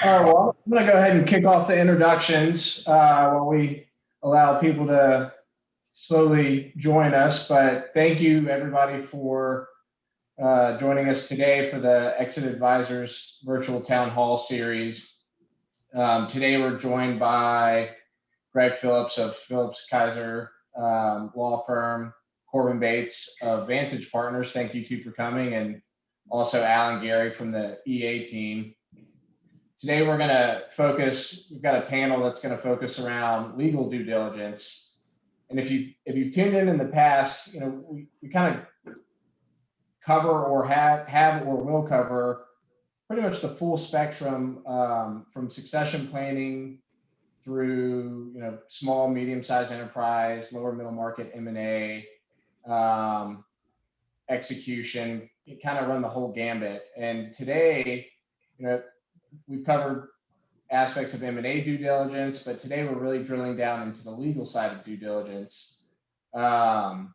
All right, well, I'm going to go ahead and kick off the introductions while we allow people to slowly join us. But thank you, everybody, for joining us today for the Exit Advisors Virtual Town Hall Series. Today, we're joined by Greg Phillips of Phillips Kaiser Law Firm, Corbin Bates of Vantage Partners. Thank you two for coming, and also Alan Gary from the EA team. Today we're going to focus, we've got a panel that's going to focus around legal due diligence. And if you've tuned in the past, you know, we kind of cover or have or will cover pretty much the full spectrum from succession planning through, you know, small, medium-sized enterprise, lower middle market M&A, execution. You kind of run the whole gambit. And today, you know, we've covered aspects of M&A due diligence, but today we're really drilling down into the legal side of due diligence and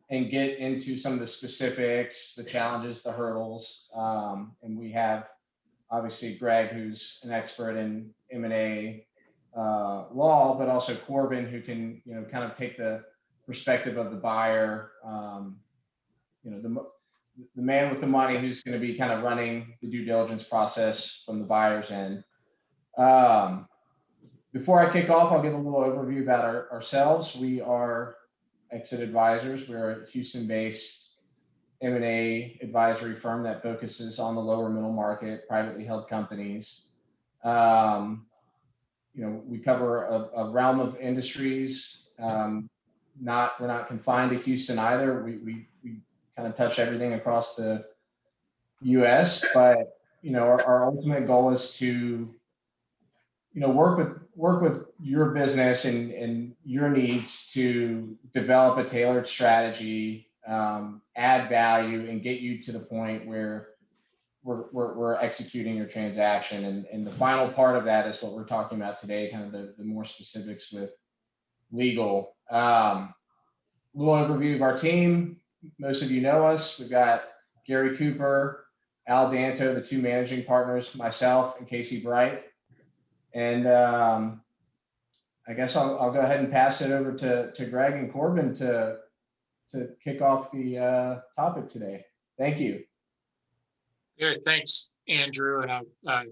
get into some of the specifics, the challenges, the hurdles. And we have obviously Greg, who's an expert in M&A law, but also Corbin, who can, you know, kind of take the perspective of the buyer, you know, the man with the money who's going to be kind of running the due diligence process from the buyer's end. Before I kick off, I'll give a little overview about ourselves. We are Exit Advisors. We're a Houston-based M&A advisory firm that focuses on the lower middle market, privately held companies. You know, we cover a realm of industries. We're not confined to Houston either. We kind of touch everything across the U.S., but you know, our ultimate goal is to, you know, work with your business and your needs to develop a tailored strategy, add value, and get you to the point where we're executing your transaction. And the final part of that is what we're talking about today, kind of the more specifics with legal. Little overview of our team. Most of you know us. We've got Gary Cooper, Al Danto, the two managing partners, myself, and Casey Bright. And I guess I'll go ahead and pass it over to Greg and Corbin to kick off the topic today. Thank you. Good, thanks, Andrew. And I've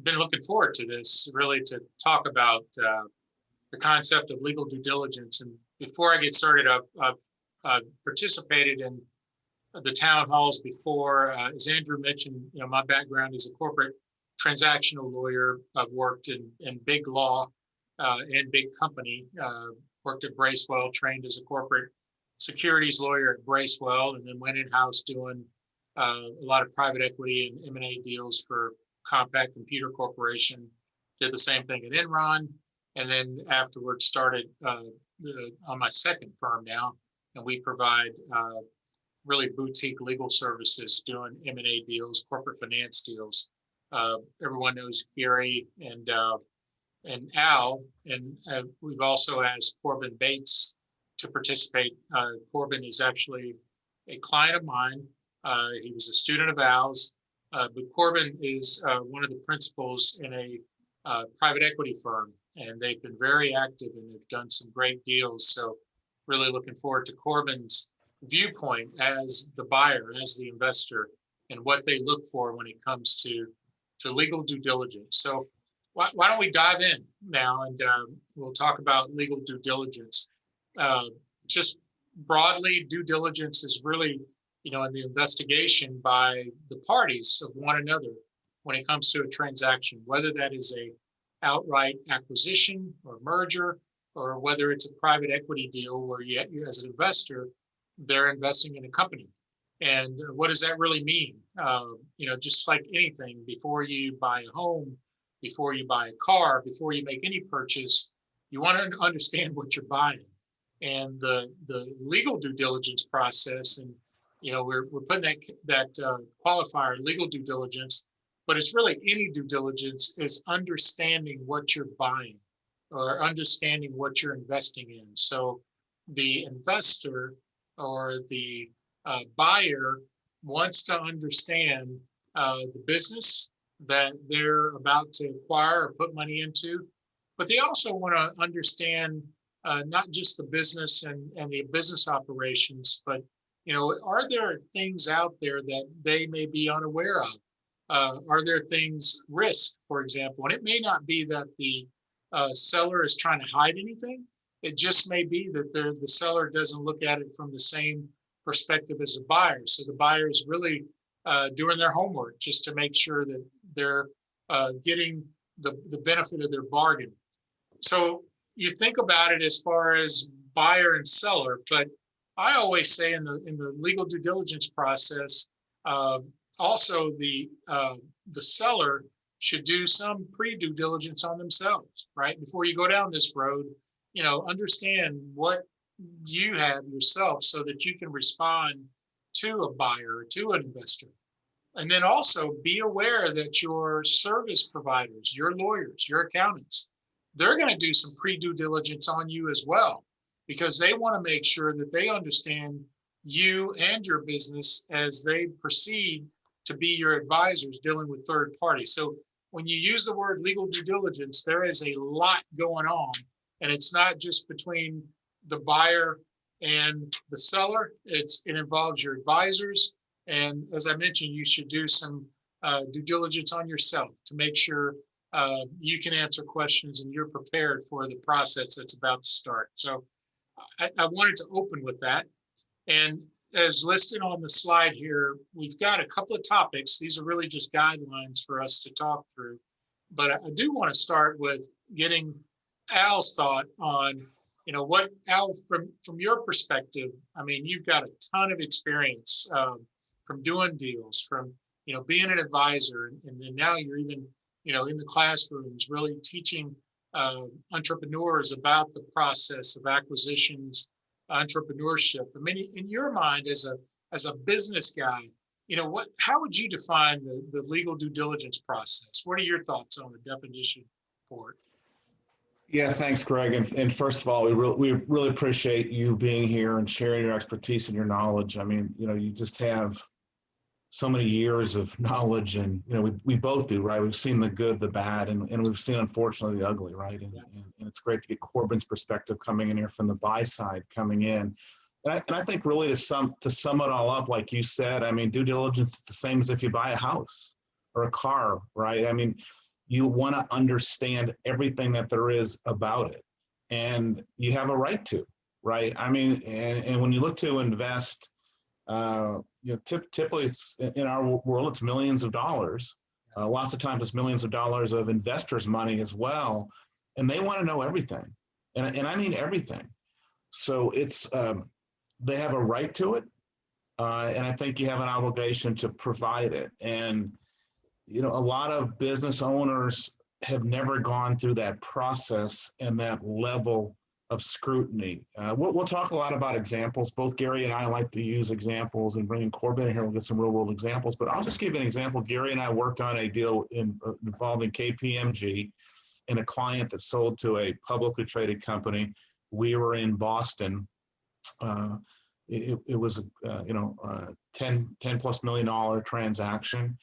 been looking forward to this, really, to talk about the concept of legal due diligence. And before I get started, I've participated in the town halls before. As Andrew mentioned, you know, my background is a corporate transactional lawyer. I've worked in big law and big company. Worked at Bracewell, trained as a corporate securities lawyer at Bracewell, and then went in-house doing a lot of private equity and M&A deals for Compact Computer Corporation. Did the same thing at Enron, and then afterwards started on my second firm now, and we provide really boutique legal services doing M&A deals, corporate finance deals. Everyone knows Gary and Al, and we've also asked Corbin Bates to participate. Corbin is actually a client of mine. He was a student of Al's, but Corbin is one of the principals in a private equity firm, and they've been very active and they've done some great deals. So really looking forward to Corbin's viewpoint as the buyer, as the investor, and what they look for when it comes to legal due diligence. So why don't we dive in now, and we'll talk about legal due diligence. Just broadly, due diligence is really, you know, in the investigation by the parties of one another when it comes to a transaction, whether that is a outright acquisition or merger, or whether it's a private equity deal where you as an investor, they're investing in a company. And what does that really mean? You know, just like anything, before you buy a home, before you buy a car, before you make any purchase, you want to understand what you're buying. And the legal due diligence process, and you know, we're putting that qualifier, legal due diligence, but it's really any due diligence is understanding what you're buying or understanding what you're investing in. So the investor or the buyer wants to understand the business, that they're about to acquire or put money into, but they also want to understand not just the business and the business operations, but are there things out there that they may be unaware of? Are there things, risk, for example? And it may not be that the seller is trying to hide anything. It just may be that the seller doesn't look at it from the same perspective as the buyer. So the buyer is really doing their homework just to make sure that they're getting the benefit of their bargain. So you think about it as far as buyer and seller, but I always say in the legal due diligence process, also the seller should do some pre-due diligence on themselves, right? Before you go down this road, understand what you have yourself so that you can respond to a buyer or to an investor. And then also be aware that your service providers, your lawyers, your accountants, they're going to do some pre-due diligence on you as well, because they want to make sure that they understand you and your business as they proceed to be your advisors dealing with third parties. So when you use the word legal due diligence, there is a lot going on, and it's not just between the buyer and the seller. It involves your advisors. And as I mentioned, you should do some due diligence on yourself to make sure you can answer questions and you're prepared for the process that's about to start. So I wanted to open with that. And as listed on the slide here, we've got a couple of topics. These are really just guidelines for us to talk through. But I do want to start with getting Al's thought on, what, Al, from your perspective, I mean, you've got a ton of experience from doing deals, from, being an advisor, and then now you're even, in the classrooms, really teaching entrepreneurs about the process of acquisitions, entrepreneurship. I mean, in your mind, as a business guy, how would you define the legal due diligence process? What are your thoughts on the definition for it? Yeah, thanks, Greg. And first of all, we really appreciate you being here and sharing your expertise and your knowledge. I mean, you just have so many years of knowledge, and we both do, right? We've seen the good, the bad, and we've seen, unfortunately, the ugly, right? And it's great to get Corbin's perspective coming in here from the buy side coming in. And I think really to sum it all up, like you said, I mean, due diligence is the same as if you buy a house or a car, right? I mean, you want to understand everything that there is about it, and you have a right to, right? I mean, and when you look to invest, typically it's, in our world, it's millions of dollars. Lots of times it's millions of dollars of investors' money as well, and they want to know everything, and I mean everything. So it's they have a right to it, and I think you have an obligation to provide it. And a lot of business owners have never gone through that process and that level of scrutiny. We'll talk a lot about examples. Both Gary and I like to use examples, and bringing Corbin in here, we'll get some real world examples. But I'll just give you an example. Gary and I worked on a deal involving KPMG and a client that sold to a publicly traded company. We were in Boston. It was $10+ million transaction.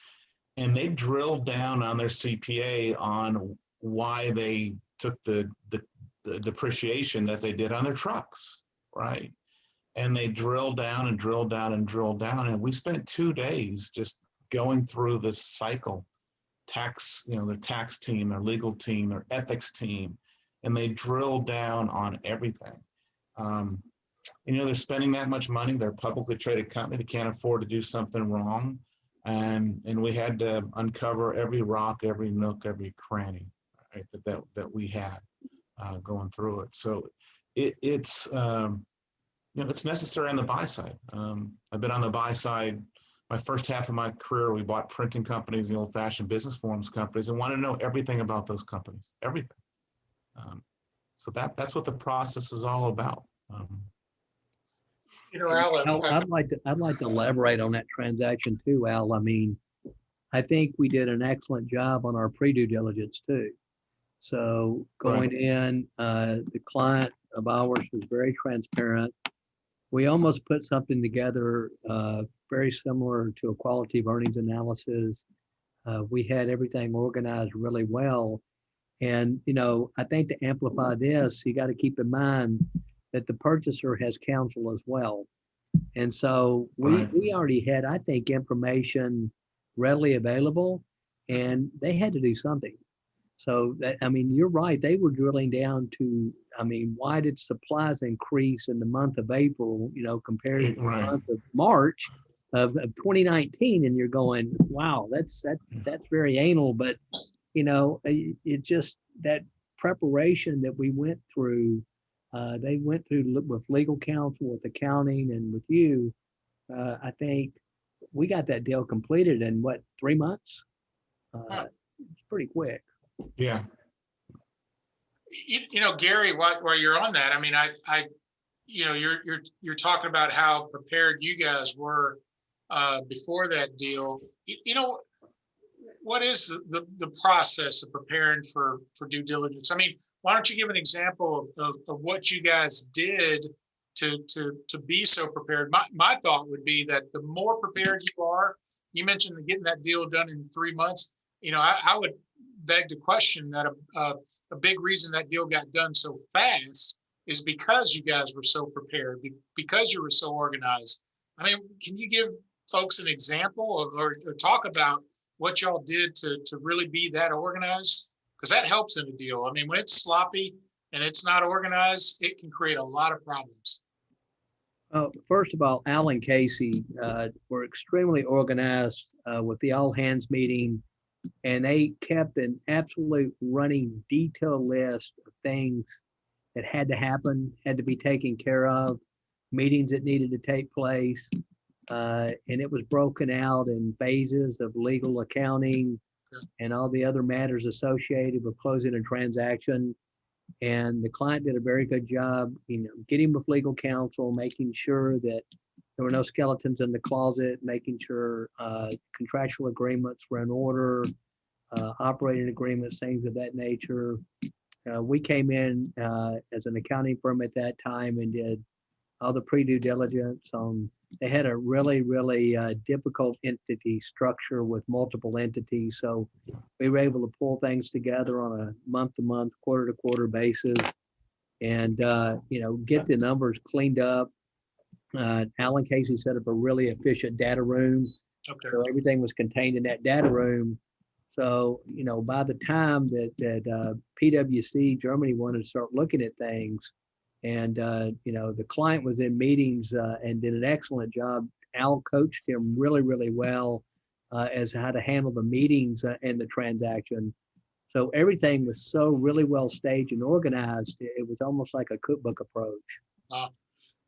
And they drilled down on their CPA on why they took the depreciation that they did on their trucks, right? And they drilled down and drilled down and drilled down. And we spent 2 days just going through this cycle, their tax team, their legal team, their ethics team, and they drilled down on everything. They're spending that much money. They're a publicly traded company. They can't afford to do something wrong. And we had to uncover every rock, every nook, every cranny, right, that we had going through it. So it's necessary on the buy side. I've been on the buy side. My first half of my career, we bought printing companies, the old-fashioned business forms companies, and wanted to know everything about those companies, everything. So that's what the process is all about. Al, I'd like to elaborate on that transaction too, Al. I mean, I think we did an excellent job on our pre-due diligence too. So going in, the client of ours was very transparent. We almost put something together very similar to a quality of earnings analysis. We had everything organized really well. And, I think to amplify this, you got to keep in mind that the purchaser has counsel as well. And so Right. we already had, I think, information readily available, and they had to do something. So that, I mean, you're right. They were drilling down to, I mean, why did supplies increase in the month of April, compared to the Right. month of March of 2019? And you're going, wow, that's very anal. But, it just, that preparation that we went through, they went through with legal counsel, with accounting, and with you. I think we got that deal completed in what, 3 months? It's pretty quick. Yeah. Gary, while you're on that, I mean, you're talking about how prepared you guys were before that deal. What is the process of preparing for due diligence? I mean, why don't you give an example of what you guys did to be so prepared? My thought would be that the more prepared you are, you mentioned getting that deal done in 3 months. I would beg to question that a big reason that deal got done so fast is because you guys were so prepared, because you were so organized. I mean, can you give folks an example or talk about what y'all did to really be that organized? Because that helps in a deal. I mean, when it's sloppy and it's not organized, it can create a lot of problems. First of all, Al and Casey were extremely organized with the all hands meeting, and they kept an absolute running detailed list of things that had to happen, had to be taken care of, meetings that needed to take place. And it was broken out in phases of legal, accounting, and all the other matters associated with closing a transaction. And the client did a very good job, getting with legal counsel, making sure that there were no skeletons in the closet, making sure contractual agreements were in order, operating agreements, things of that nature. We came in as an accounting firm at that time and did all the pre-due diligence on. They had a really, really difficult entity structure with multiple entities. So we were able to pull things together on a month-to-month, quarter-to-quarter basis and, get the numbers cleaned up. Alan Casey set up a really efficient data room. Okay. So everything was contained in that data room. So, by the time that PwC Germany wanted to start looking at things, and, the client was in meetings and did an excellent job. Al coached him really, really well as how to handle the meetings and the transaction. So everything was so really well staged and organized. It was almost like a cookbook approach.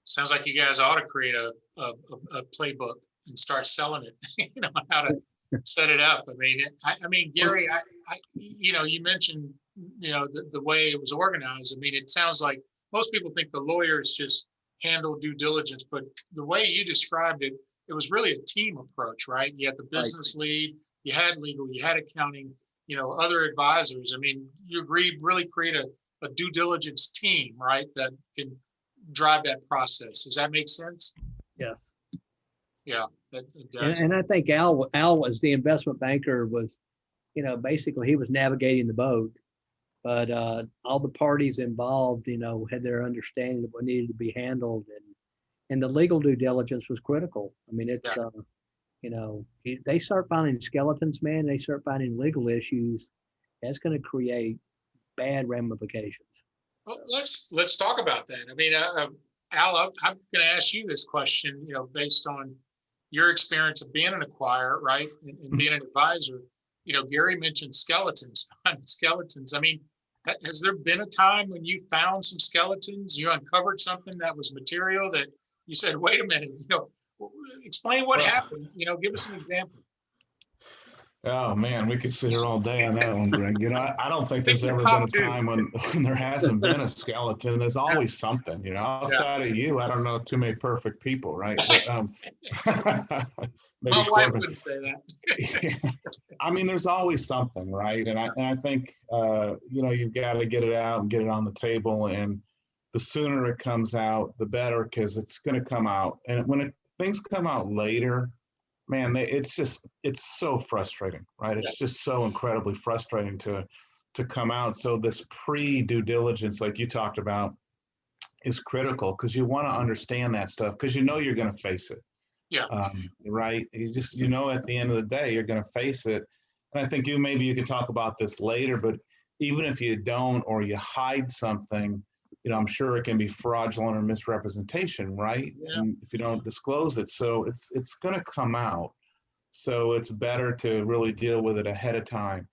Sounds like you guys ought to create a playbook and start selling it. How to set it up. I mean, Gary, you mentioned, the way it was organized. I mean, it sounds like most people think the lawyers just handle due diligence, but the way you described it, it was really a team approach, right? You had the business lead, you had legal, you had accounting, other advisors. I mean, you agreed really create a due diligence team, right? That can drive that process. Does that make sense? Yes. Yeah, it does. And I think Al was the investment banker was, basically he was navigating the boat. But all the parties involved, had their understanding of what needed to be handled, and the legal due diligence was critical. I mean, it's, they start finding skeletons, man. They start finding legal issues. That's going to create bad ramifications. Well, let's talk about that. I mean, Al, I'm going to ask you this question. Based on your experience of being an acquirer, right, and being an advisor. Gary mentioned skeletons. I mean. Has there been a time when you found some skeletons, you uncovered something that was material that you said, wait a minute, explain what happened, give us an example. Oh man, we could sit here all day on that one, Greg. I don't think there's ever been a time when there hasn't been a skeleton. There's always something, outside of you. I don't know too many perfect people, right? But, maybe my wife wouldn't say that. I mean, there's always something, right? And I think, you've got to get it out and get it on the table. And the sooner it comes out, the better, because it's going to come out. And when things come out later, man, it's so frustrating, right? It's just so incredibly frustrating to come out. So this pre-due diligence, like you talked about, is critical because you want to understand that stuff because you know you're going to face it. Yeah. Right. You know, at the end of the day, you're going to face it. And I think maybe you can talk about this later, but even if you don't, or you hide something, you know, I'm sure it can be fraudulent or misrepresentation, right? Yeah. And if you don't disclose it, so it's going to come out. So it's better to really deal with it ahead of time,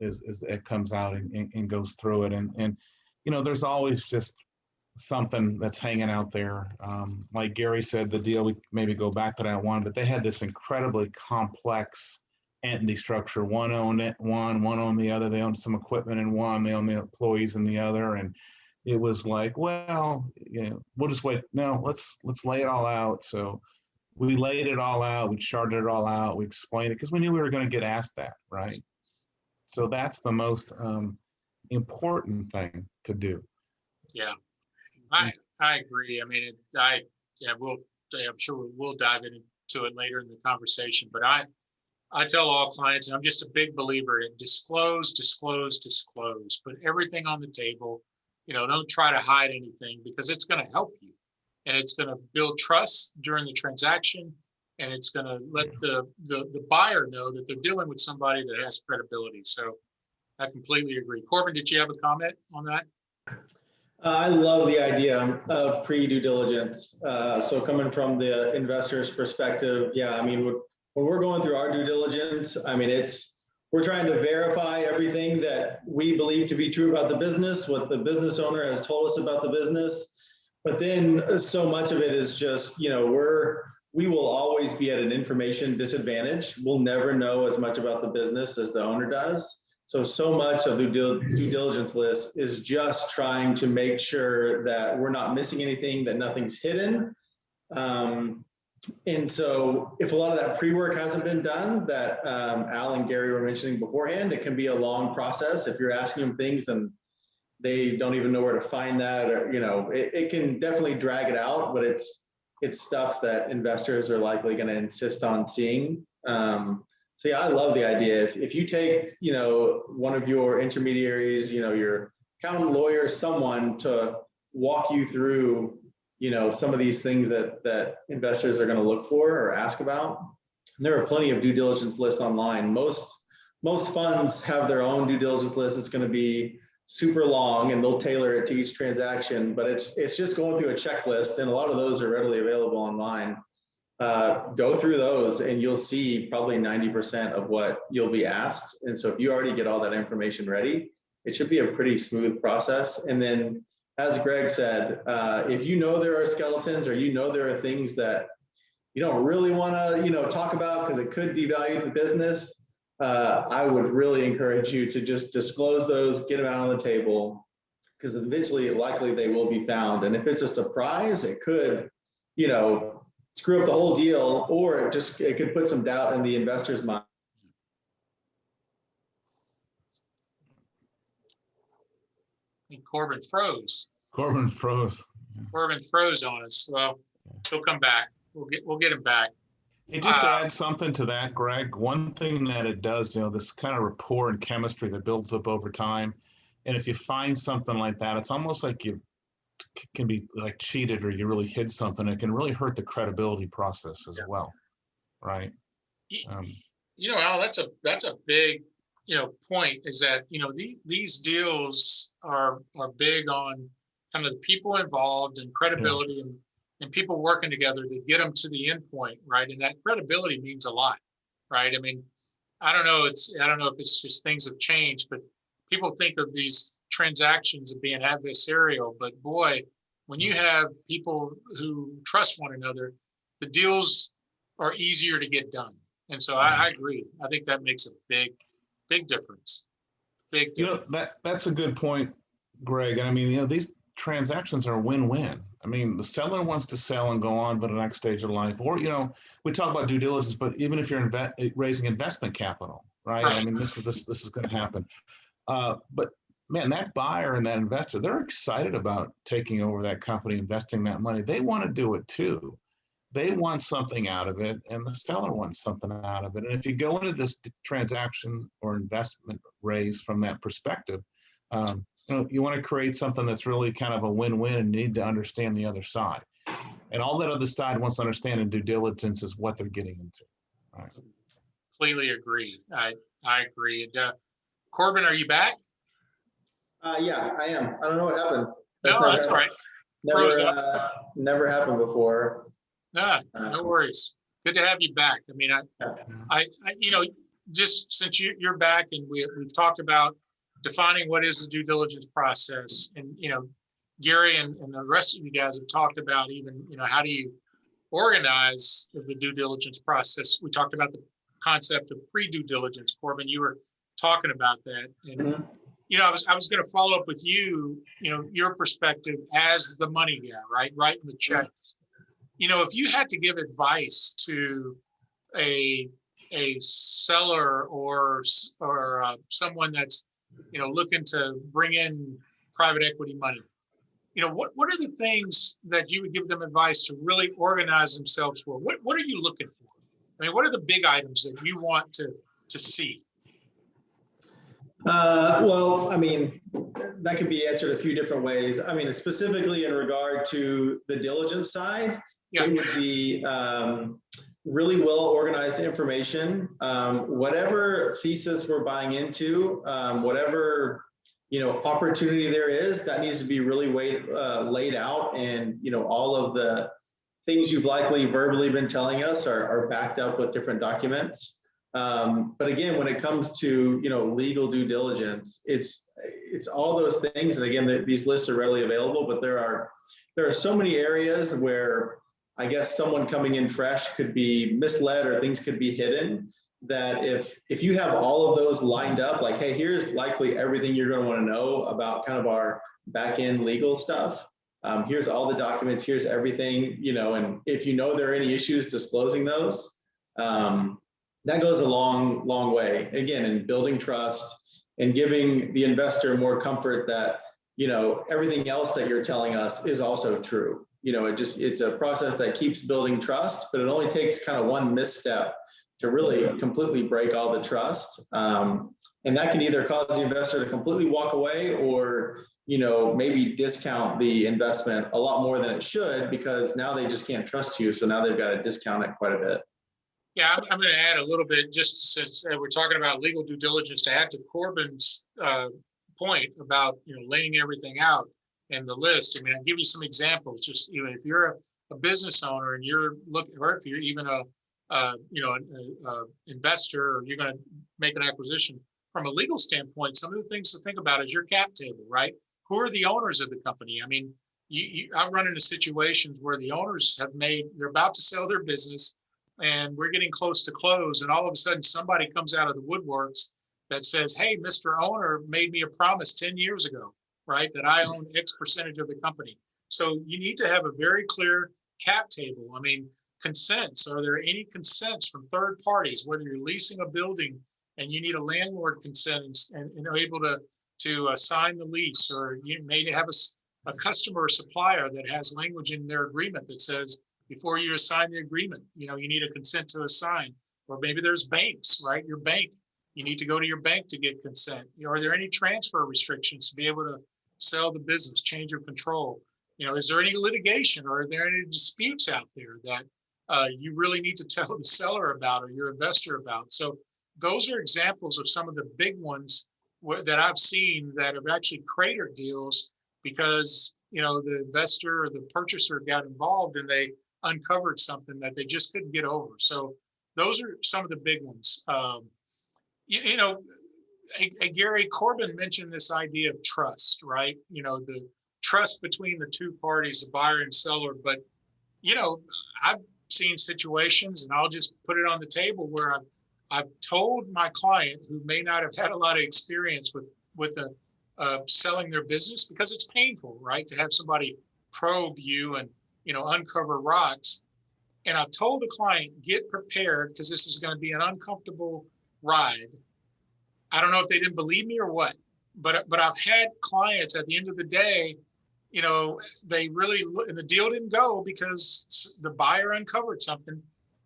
as it comes out and goes through it. And, you know, there's always just something that's hanging out there. Like Gary said, the deal, we maybe go back to that one, but they had this incredibly complex entity structure. One owned it, one owned the other. They owned some equipment in one, they owned the employees in the other. And it was like, well, you know, we'll just wait. No, let's lay it all out. So we laid it all out. We charted it all out. We explained it because we knew we were going to get asked that, right? So that's the most important thing to do. Yeah, I agree. I mean, I'm sure we'll dive into it later in the conversation, but I tell all clients, and I'm just a big believer in disclose, put everything on the table. You know, don't try to hide anything because it's going to help you and it's going to build trust during the transaction. And it's going to let the buyer know that they're dealing with somebody that has credibility. So I completely agree. Corbin, did you have a comment on that? I love the idea of pre-due diligence. So coming from the investor's perspective, yeah, I mean, when we're going through our due diligence, I mean, we're trying to verify everything that we believe to be true about the business, what the business owner has told us about the business. But then so much of it is just, you know, we will always be at an information disadvantage. We'll never know as much about the business as the owner does. So much of the due diligence list is just trying to make sure that we're not missing anything, that nothing's hidden. And so if a lot of that pre-work hasn't been done that Al and Gary were mentioning beforehand, it can be a long process. If you're asking them things and they don't even know where to find that, or, you know, it can definitely drag it out, but it's stuff that investors are likely going to insist on seeing. So yeah, I love the idea. If you take, you know, one of your intermediaries, you know, your accountant, lawyer, someone to walk you through, you know, some of these things that investors are going to look for or ask about. And there are plenty of due diligence lists online. Most funds have their own due diligence list. It's going to be super long and they'll tailor it to each transaction, but it's just going through a checklist, and a lot of those are readily available online. Go through those and you'll see probably 90% of what you'll be asked. And so if you already get all that information ready, it should be a pretty smooth process. And then, as Greg said, if you know there are skeletons, or you know there are things that you don't really want to, you know, talk about because it could devalue the business, I would really encourage you to just disclose those, get them out on the table, because eventually, likely they will be found. And if it's a surprise, it could, you know, screw up the whole deal, or it could put some doubt in the investor's mind. I think Corbin froze. Corbin froze. Corbin froze on us. Well, he'll come back. We'll get him back. And just to add something to that, Greg, one thing that it does, you know, this kind of rapport and chemistry that builds up over time. And if you find something like that, it's almost like you can be like cheated, or you really hid something. It can really hurt the credibility process as well, right? You know, Al, that's a big, you know, point, is that, you know, these deals are big on kind of the people involved and credibility, and people working together to get them to the end point, right? And that credibility means a lot, right? I mean, I don't know if it's just things have changed, but people think of these transactions as being adversarial, but boy, when you have people who trust one another, the deals are easier to get done. And so I agree. I think that makes a big difference. Big difference. You know, that's a good point, Greg. I mean, you know, these transactions are win-win. I mean, the seller wants to sell and go on to the next stage of life, or, you know, we talk about due diligence, but even if you're raising investment capital, right? I mean, this is going to happen. But man, that buyer and that investor, they're excited about taking over that company, investing that money. They want to do it too. they want something out of it and the seller wants something out of it. And if you go into this transaction or investment raise from that perspective, you want to create something that's really kind of a win-win, and need to understand the other side. And all that other side wants to understand in due diligence is what they're getting into. Right. Completely agree. I agree. And, Corbin, are you back? Yeah, I am. I don't know what happened. No, that's all right. Never happened before. No worries. Good to have you back. I mean, I just since you're back, and we've talked about defining what is the due diligence process, and Gary and the rest of you guys have talked about even how do you organize the due diligence process. We talked about the concept of pre-due diligence. Corbin, you were talking about that, and I was going to follow up with your perspective as the money guy, right? Writing the checks. If you had to give advice to a seller or someone that's looking to bring in private equity money, what are the things that you would give them advice to really organize themselves for? What are you looking for? I mean, what are the big items that you want to see? Well, I mean, that could be answered a few different ways. I mean, specifically in regard to the diligence side, it would be really well organized information. Whatever thesis we're buying into, whatever opportunity there is, that needs to be really laid out, and all of the things you've likely verbally been telling us are backed up with different documents. But again, when it comes to legal due diligence, it's all those things. And again, these lists are readily available, but there are so many areas where I guess someone coming in fresh could be misled, or things could be hidden, that if you have all of those lined up, like, hey, here's likely everything you're going to want to know about kind of our back end legal stuff. Here's all the documents, here's everything, and if there are any issues disclosing those, that goes a long, long way, again, in building trust and giving the investor more comfort that, everything else that you're telling us is also true. It's a process that keeps building trust, but it only takes kind of one misstep to really completely break all the trust. And that can either cause the investor to completely walk away, or, maybe discount the investment a lot more than it should, because now they just can't trust you. So now they've got to discount it quite a bit. Yeah, I'm going to add a little bit, just since we're talking about legal due diligence, to add to Corbin's point about laying everything out and the list. I mean, I'll give you some examples. Just if you're a business owner and you're looking, or if you're even an investor, or you're going to make an acquisition, from a legal standpoint, some of the things to think about is your cap table, right? Who are the owners of the company? I mean, I've run into situations where the owners they're about to sell their business, and we're getting close to close, and all of a sudden somebody comes out of the woodworks that says, hey, Mr. Owner made me a promise 10 years ago, right, that I own X percentage of the company. So you need to have a very clear cap table. I mean, consents. Are there any consents from third parties, whether you're leasing a building and you need a landlord consent and are able to sign the lease, or you may have a customer or supplier that has language in their agreement that says, before you assign the agreement, you need a consent to assign. Or maybe there's banks, right? Your bank, you need to go to your bank to get consent. Are there any transfer restrictions to be able to sell the business, change of control? Is there any litigation, or are there any disputes out there that you really need to tell the seller about, or your investor about? So those are examples of some of the big ones that I've seen that have actually cratered deals because the investor or the purchaser got involved and they uncovered something that they just couldn't get over. So those are some of the big ones. Gary, Corbin mentioned this idea of trust, right? The trust between the two parties, the buyer and seller. But, I've seen situations, and I'll just put it on the table, where I've told my client, who may not have had a lot of experience with selling their business, because it's painful, right, to have somebody probe you and uncover rocks. And I've told the client, get prepared, because this is going to be an uncomfortable ride. I don't know if they didn't believe me or what, but I've had clients at the end of the day you know, they really, and the deal didn't go because the buyer uncovered something.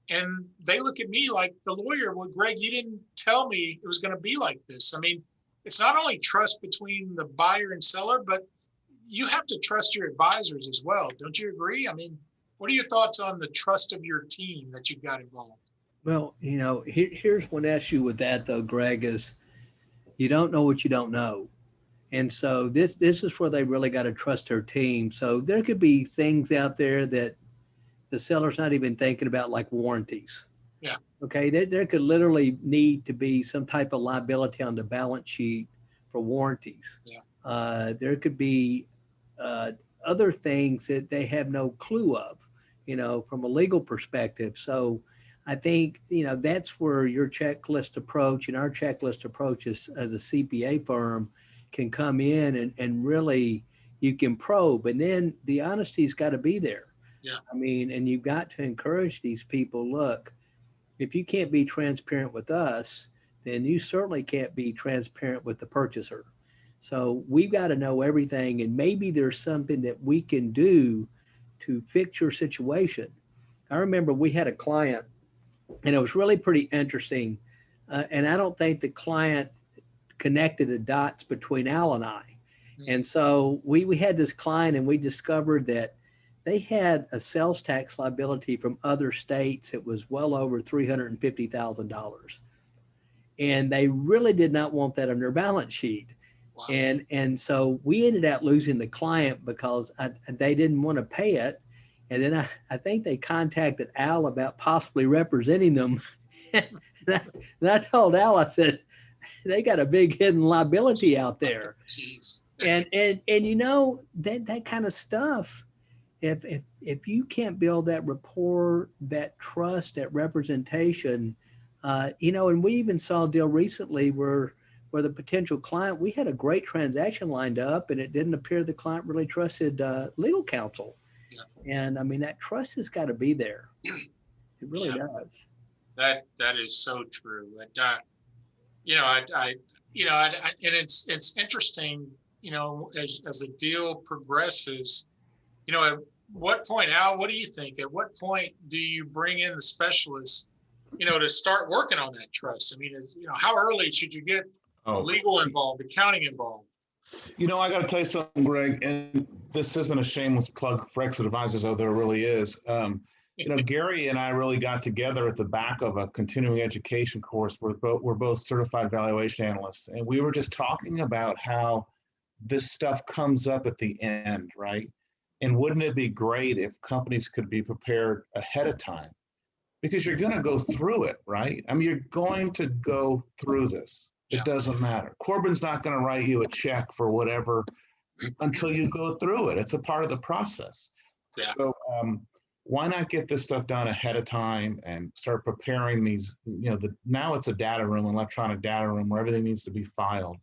And they look at me like the lawyer, well, Greg, you didn't tell me it was going to be like this. I mean, it's not only trust between the buyer and seller, but you have to trust your advisors as well. Don't you agree? I mean, what are your thoughts on the trust of your team that you've got involved? Well, here's one issue with that though, Greg, is you don't know what you don't know. And so this is where they really got to trust their team. So there could be things out there that the seller's not even thinking about, like warranties. Yeah. Okay. There could literally need to be some type of liability on the balance sheet for warranties. Yeah. There could be other things that they have no clue of, from a legal perspective. So I think, that's where your checklist approach and our checklist approach as a CPA firm can come in and really you can probe. And then the honesty's got to be there. Yeah. I mean, and you've got to encourage these people, look, if you can't be transparent with us, then you certainly can't be transparent with the purchaser. So we've got to know everything, and maybe there's something that we can do to fix your situation. I remember we had a client, and it was really pretty interesting. And I don't think the client connected the dots between Al and I. And so we had this client, and we discovered that they had a sales tax liability from other states. It was well over $350,000. And they really did not want that on their balance sheet. Wow. And so we ended up losing the client because they didn't want to pay it. And then I think they contacted Al about possibly representing them. And I told Al, I said, they got a big hidden liability out there. Jeez. And that kind of stuff, if you can't build that rapport, that trust, that representation, and we even saw a deal recently where the potential client, we had a great transaction lined up, and it didn't appear the client really trusted legal counsel. Yeah. And I mean, that trust has got to be there. It really does. That is so true. And it's interesting, as the deal progresses, at what point, Al, what do you think? At what point do you bring in the specialists, to start working on that trust? I mean, how early should you get legal involved, accounting involved? I got to tell you something, Greg, and this isn't a shameless plug for Exit Advisors, although it really is. Gary and I really got together at the back of a continuing education course. We're both certified valuation analysts, and we were just talking about how this stuff comes up at the end, right? And wouldn't it be great if companies could be prepared ahead of time? Because you're going to go through it, right? I mean, you're going to go through this. It doesn't matter. Corbin's not going to write you a check for whatever until you go through it. It's a part of the process. Yeah. So why not get this stuff done ahead of time and start preparing these, now it's a data room, electronic data room where everything needs to be filed.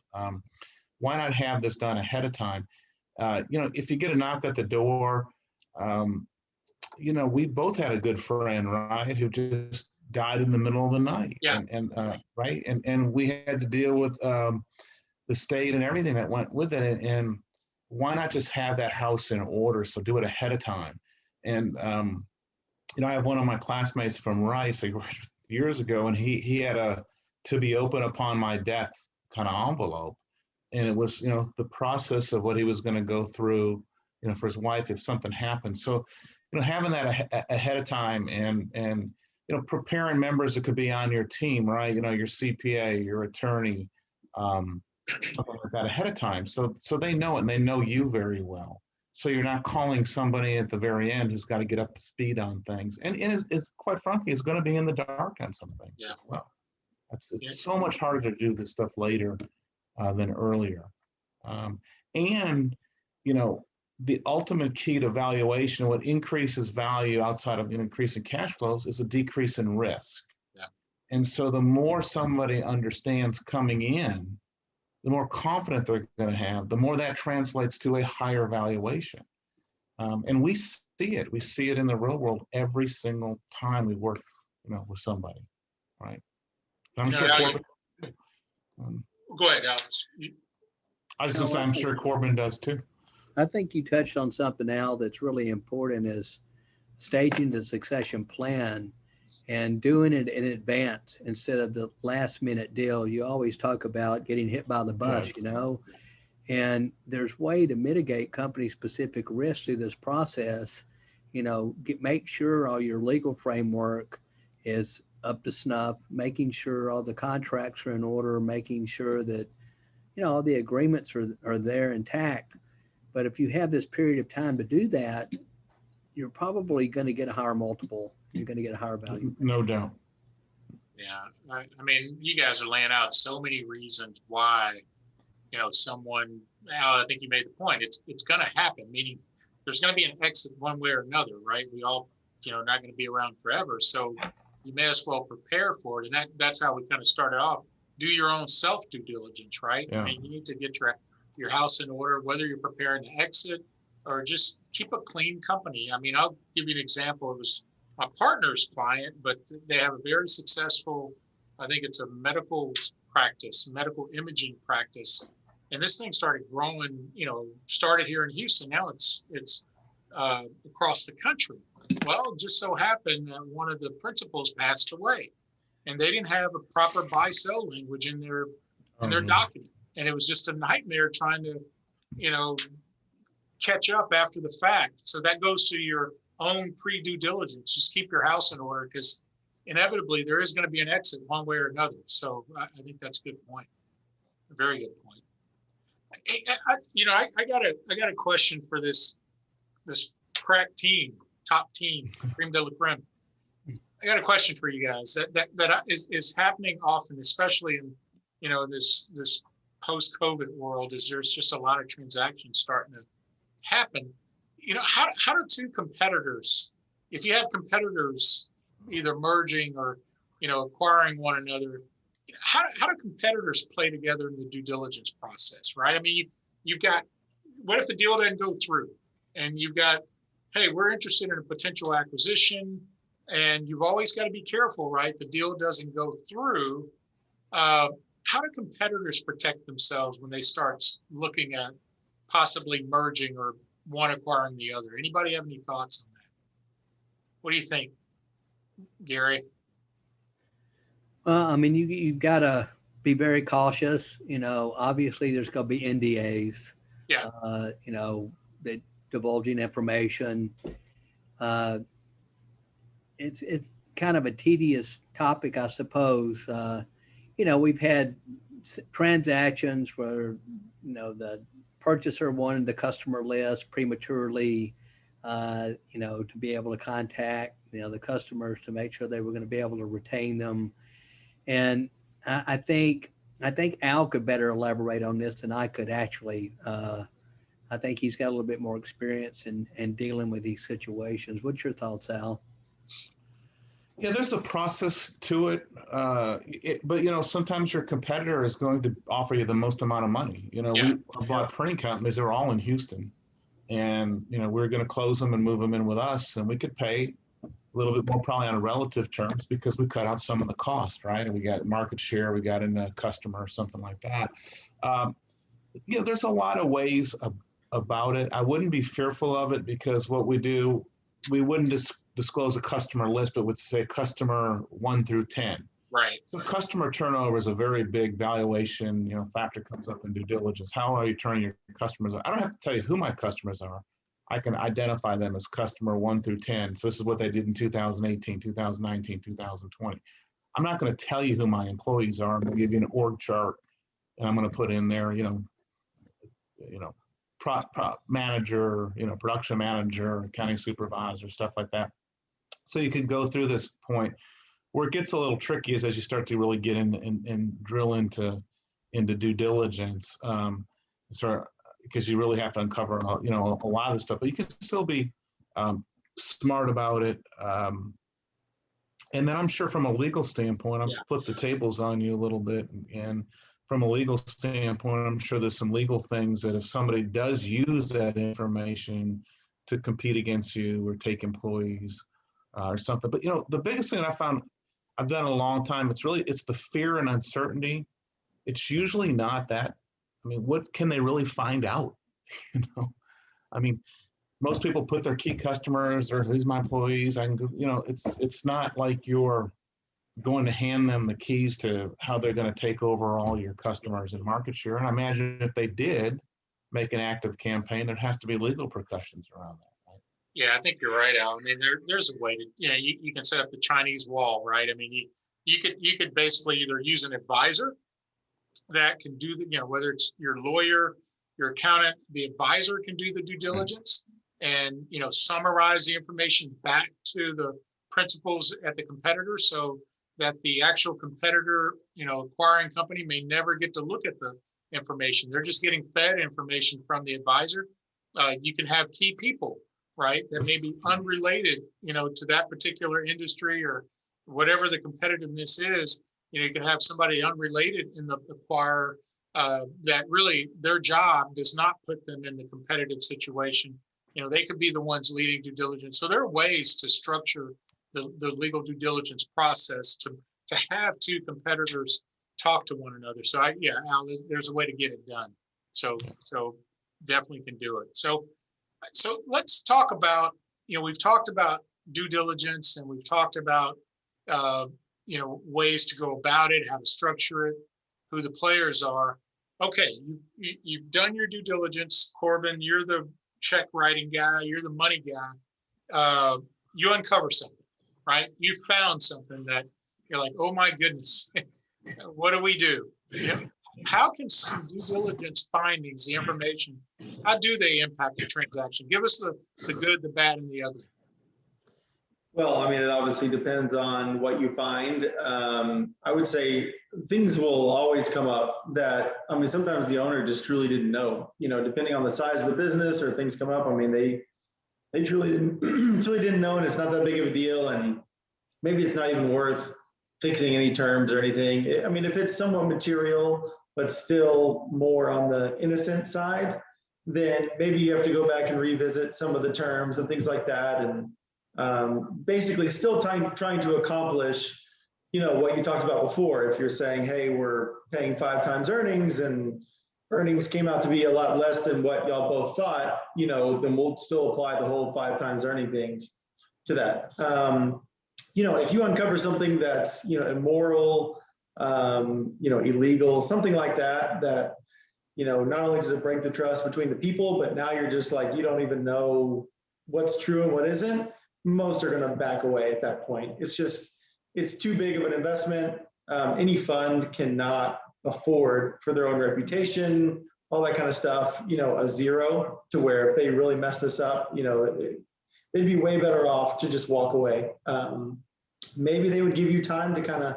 Why not have this done ahead of time? If you get a knock at the door, we both had a good friend, right, who just died in the middle of the night. Yeah. Right. And we had to deal with the state and everything that went with it. And why not just have that house in order? So do it ahead of time. And, I have one of my classmates from Rice years ago, and he had a to be open upon my death kind of envelope. And it was, the process of what he was going to go through, for his wife if something happened. So, having that ahead of time and preparing members that could be on your team, right? Your CPA, your attorney, something like that ahead of time. So they know it and they know you very well. So you're not calling somebody at the very end who's got to get up to speed on things. And is quite frankly, is going to be in the dark on some things as well. It's so much harder to do this stuff later than earlier. The ultimate key to valuation, what increases value outside of an increase in cash flows, is a decrease in risk. Yeah. And so the more somebody understands coming in, the more confident they're going to have, the more that translates to a higher valuation. And we see it. We see it in the real world every single time we work, with somebody, right? I'm sure Corbin. Go ahead, Alex. I was going to say, I'm sure Corbin does too. I think you touched on something, Al, that's really important is staging the succession plan and doing it in advance instead of the last minute deal. You always talk about getting hit by the bus, Yes. you know, and there's way to mitigate company specific risks through this process. You know, make sure all your legal framework is up to snuff, making sure all the contracts are in order, making sure that, you know, all the agreements are there intact. But if you have this period of time to do that, you're probably going to get a higher multiple. You're going to get a higher value. No doubt. Yeah, I mean, you guys are laying out so many reasons why, you know, someone, Al, I think you made the point, it's going to happen, meaning there's going to be an exit one way or another, right? We all, you know, not going to be around forever. So you may as well prepare for it. And that's how we kind of started off. Do your own self due diligence, right? Yeah. I mean, you need to get your house in order, whether you're preparing to exit or just keep a clean company. I mean, I'll give you an example. It was my partner's client, but they have a very successful, I think it's a medical practice, medical imaging practice. And this thing started growing, you know, started here in Houston. Now it's across the country. Well, it just so happened that one of the principals passed away and they didn't have a proper buy-sell language in their document. And it was just a nightmare trying to, you know, catch up after the fact. So that goes to your own pre-due diligence. Just keep your house in order because inevitably there is going to be an exit one way or another. So I think that's a good point. A very good point. I got a question for this crack team, top team, creme de la creme. I got a question for you guys that is happening often, especially in, you know, this post-COVID world, is there's just a lot of transactions starting to happen. You know, how do two competitors, if you have competitors either merging or, you know, acquiring one another, how do competitors play together in the due diligence process, right? I mean, you've got, what if the deal doesn't go through and you've got, hey, we're interested in a potential acquisition, and you've always got to be careful, right? The deal doesn't go through. How do competitors protect themselves when they start looking at possibly merging or one acquiring the other? Anybody have any thoughts on that? What do you think, Gary? Well, I mean, you've got to be very cautious. You know, obviously there's going to be NDAs. Yeah. You know, that divulging information. It's kind of a tedious topic, I suppose. You know, we've had transactions where, you know, the purchaser wanted the customer list prematurely, you know, to be able to contact, you know, the customers to make sure they were going to be able to retain them. And I think Al could better elaborate on this than I could actually. I think he's got a little bit more experience in dealing with these situations. What's your thoughts, Al? Yeah, there's a process to it, but you know, sometimes your competitor is going to offer you the most amount of money. You know, Yeah. we bought printing companies that were all in Houston, and you know, we're going to close them and move them in with us, and we could pay a little bit more probably on a relative terms because we cut out some of the cost, right? And we got market share, we got in a customer or something like that. You know, there's a lot of ways about it. I wouldn't be fearful of it because what we do, we wouldn't disclose a customer list, but would say customer 1 through 10. Right. So customer turnover is a very big valuation, you know, factor comes up in due diligence. How are you turning your customers? I don't have to tell you who my customers are. I can identify them as customer 1 through 10. So this is what they did in 2018, 2019, 2020. I'm not going to tell you who my employees are. I'm going to give you an org chart, and I'm going to put in there, you know, manager, you know, production manager, accounting supervisor, stuff like that. So you can go through this point. Where it gets a little tricky is as you start to really get in and drill into due diligence, because you really have to uncover, you know, a lot of the stuff, but you can still be smart about it. And then I'm sure from a legal standpoint, I'm flip the tables on you a little bit. And from a legal standpoint, I'm sure there's some legal things that if somebody does use that information to compete against you or take employees or something. But, you know, the biggest thing that I found I've done a long time, it's the fear and uncertainty. It's usually not that. I mean, what can they really find out? You know, I mean, most people put their key customers or who's my employees. I can go, it's not like you're going to hand them the keys to how they're going to take over all your customers and market share. And I imagine if they did make an active campaign, there has to be legal repercussions around that. Right? Yeah, I think you're right, Al. I mean, there's a way to, you can set up the Chinese wall, right? I mean, you could basically either use an advisor that can do the, whether it's your lawyer, your accountant, the advisor can do the due diligence and, summarize the information back to the principals at the competitor so that the actual competitor, acquiring company may never get to look at the information. They're just getting fed information from the advisor. You can have key people, right, that may be unrelated, to that particular industry or whatever the competitiveness is. You can have somebody unrelated in the acquirer that really their job does not put them in the competitive situation. They could be the ones leading due diligence. So there are ways to structure the legal due diligence process to have two competitors talk to one another. So Al, there's a way to get it done. So definitely can do it. So let's talk about, we've talked about due diligence and we've talked about, ways to go about it, how to structure it, who the players are. Okay, you've done your due diligence. Corbin, you're the check writing guy, you're the money guy. You uncover something, right? You found something that you're like, oh my goodness, what do we do? How can some due diligence findings, the information, how do they impact the transaction? Give us the good, the bad, and the ugly. Well, I mean, it obviously depends on what you find. I would say things will always come up that, sometimes the owner just truly didn't know, depending on the size of the business or things come up. I mean, they truly didn't know, and it's not that big of a deal. And maybe it's not even worth fixing any terms or anything. If it's somewhat material, but still more on the innocent side, then maybe you have to go back and revisit some of the terms and things like that. And basically still trying to accomplish, what you talked about before. If you're saying, hey, we're paying 5 times earnings and earnings came out to be a lot less than what y'all both thought, then we'll still apply the whole 5 times earning things to that. If you uncover something that's, immoral, illegal, something like that, not only does it break the trust between the people, but now you're just like, you don't even know what's true and what isn't. Most are going to back away at that point. It's too big of an investment. Any fund cannot afford for their own reputation, all that kind of stuff, a zero, to where if they really mess this up, they'd be way better off to just walk away. Maybe they would give you time to kind of